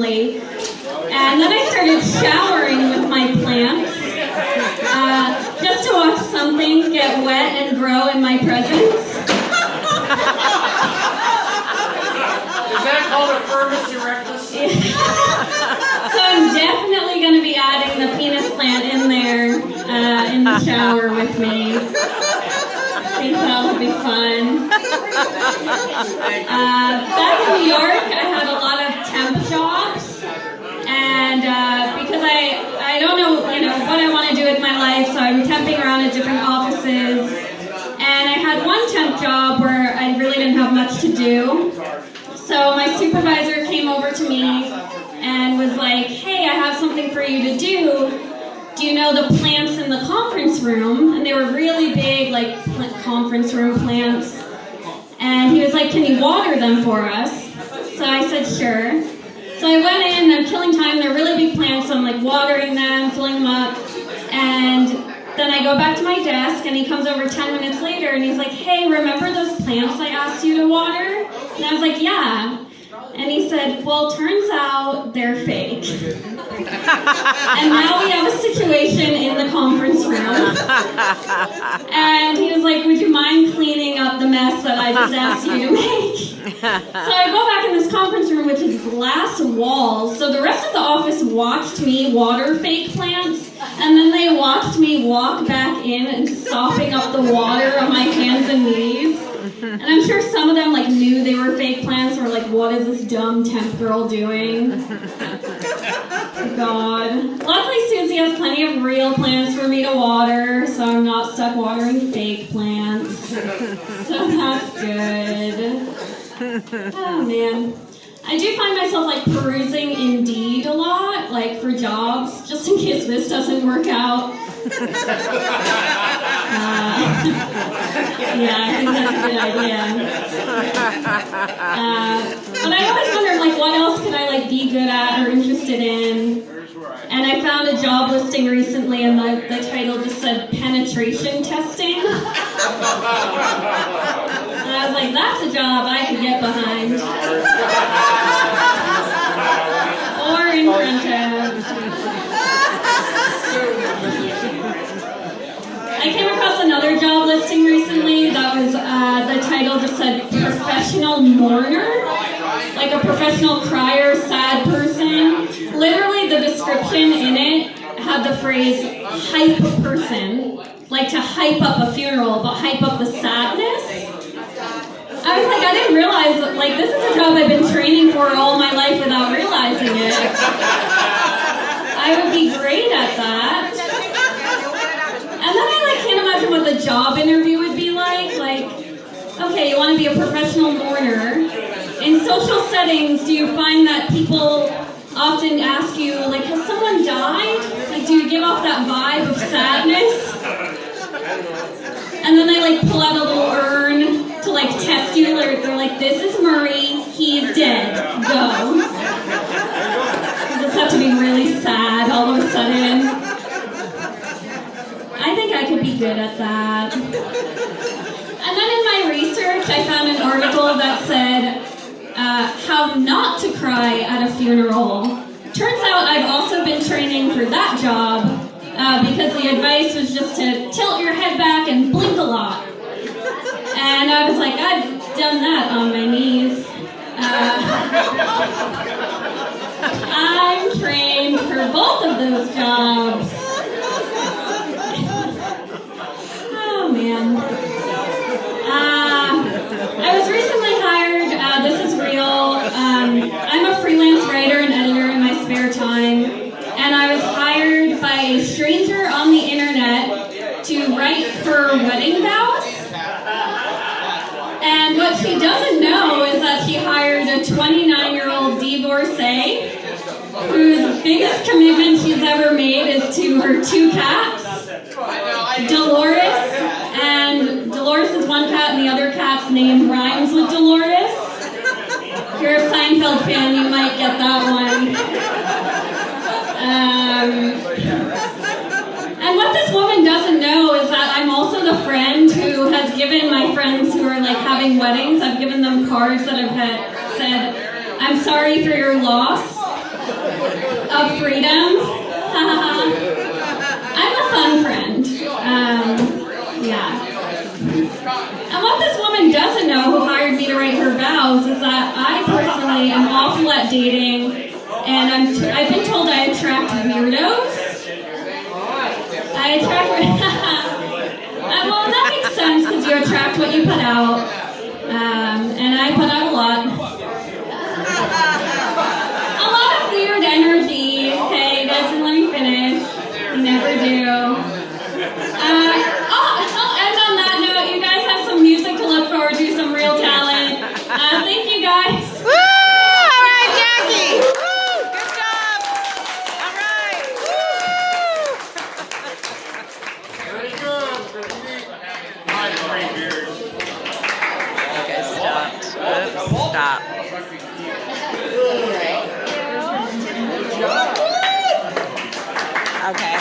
randomly. And then I started showering with my plants, just to watch something get wet and grow in my presence. Is that called a firmus erectus? So I'm definitely going to be adding the penis plant in there in the shower with me. I think that'll be fun. Back in New York, I had a lot of temp jobs, and because I don't know, what I want to do with my life, so I'm temping around at different offices, and I had one temp job where I really didn't have much to do. So my supervisor came over to me and was like, hey, I have something for you to do. Do you know the plants in the conference room? And they were really big, like conference room plants. And he was like, can you water them for us? So I said, sure. So I went in, I'm killing time, they're really big plants, so I'm like watering them, filling them up. And then I go back to my desk, and he comes over 10 minutes later, and he's like, hey, remember those plants I asked you to water? And I was like, yeah. And he said, well, turns out they're fake. And now we have a situation in the conference room. And he was like, would you mind cleaning up the mess that I just asked you to make? So I go back in this conference room, which is glass walls. So the rest of the office watched me water fake plants. And then they watched me walk back in and sopping up the water on my hands and knees. And I'm sure some of them knew they were fake plants, or what is this dumb temp girl doing? God. Luckily, Susie has plenty of real plants for me to water, so I'm not stuck watering fake plants. So that's good. Oh man. I do find myself perusing Indeed a lot, for jobs, just in case this doesn't work out. Yeah, I think that's a good idea. But I always wondered, what else could I be good at or interested in? And I found a job listing recently, and the title just said penetration testing. And I was like, that's a job I could get behind. Or in front of. I came across another job listing recently that was, the title just said professional mourner, like a professional crier, sad person. Literally the description in it had the phrase hype person, to hype up a funeral, but hype up the sadness. I was I didn't realize that, this is a job I've been training for all my life without realizing it. I would be great at that. And then I can't imagine what the job interview would be like. Okay, you want to be a professional mourner. In social settings, do you find that people often ask you, has someone died? Do you give off that vibe of sadness? And then they pull out a little urn to test you. They're like, this is Murray, he's dead, go. You just have to be really sad all of a sudden. I think I could be good at that. And then in my research, I found an article that said, how not to cry at a funeral. Turns out I've also been training for that job, because the advice was just to tilt your head back and blink a lot. And I was like, I've done that on my knees. I'm trained for both of those jobs. Oh man. I was recently hired, this is real, I'm a freelance writer and editor in my spare time, and I was hired by a stranger on the internet to write her wedding vows. And what she doesn't know is that she hired a 29-year-old divorcee whose biggest commitment she's ever made is to her two cats, Dolores, and Dolores is one cat and the other cat's name rhymes with Dolores. If you're a Seinfeld fan, you might get that one. And what this woman doesn't know is that I'm also the friend who has given my friends who are having weddings, I've given them cards that have said, I'm sorry for your loss. of freedom. I'm a fun friend. Yeah. And what this woman doesn't know, who hired me to write her vows, is that I personally am awful at dating, and I've been told I attract weirdos. I attract. Well, that makes sense because you attract what you put out, and I put out a lot. A lot of weird energy. Hey, doesn't let me finish. You never do. I'll end on that note. You guys have some music to look forward to, some real talent. Thank you guys. Woo! All right, Jackie. Woo! Good job. All right. Woo! Very good. My great beard. Okay, stop. Oops, stop. Okay.